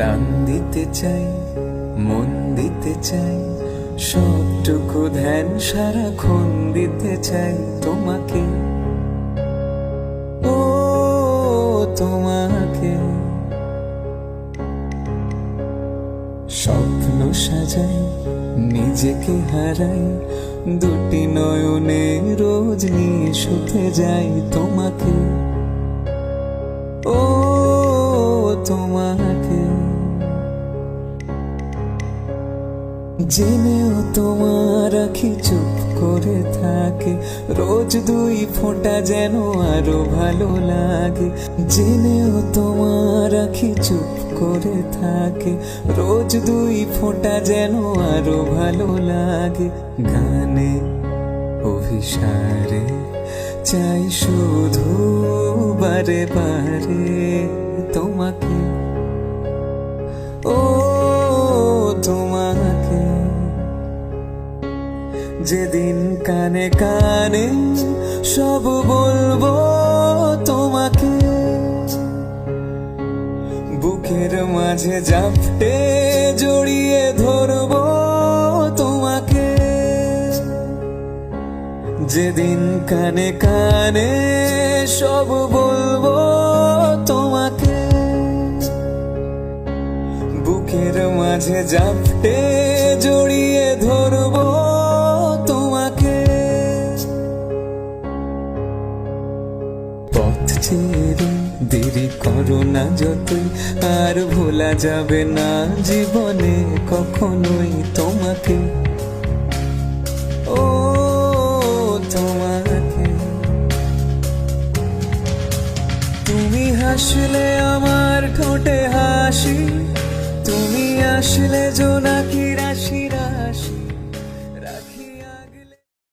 প্রাণ দিতে চাই, মন দিতে চাই, সবটুকু ধ্যান সারাক্ষণ দিতে চাই তোমাকে, ও তোমাকে। স্বপ্ন সাজাই, নিজেকে হারাই, দুটি নয়নে রোজ নিয়ে শুতে যাই তোমাকে, ও তোমাকে। জেনেও তোমার আখি চুপ করে থাকে, রোজ দুই ফোঁটা যেন আরো ভালো লাগে। জেনেও তোমার আখি চুপ করে থাকে, রোজ দুই ফোঁটা যেন আরো ভালো লাগে। গানে অভিসারে চাই শুধু বারে বারে তোমাকে, ও তোমাকে। যেদিন কানে কানে সব বলবো তোমাকে, বুকের মাঝে জাপটে জড়িয়ে ধরবো তোমাকে। যেদিন কানে কানে সব বলবো তোমাকে, বুকের মাঝে জাপটে জড়িয়ে ধরবো তোমাকে। পথ ছেড়ে দেরি করো না যতই, আর ভোলা যাবে না জীবনে কখনোই তোমাকে, ও তোমাকে। তুমি হাসলে আমার ঠোঁটে হাসি, তুমি আসলে জোনা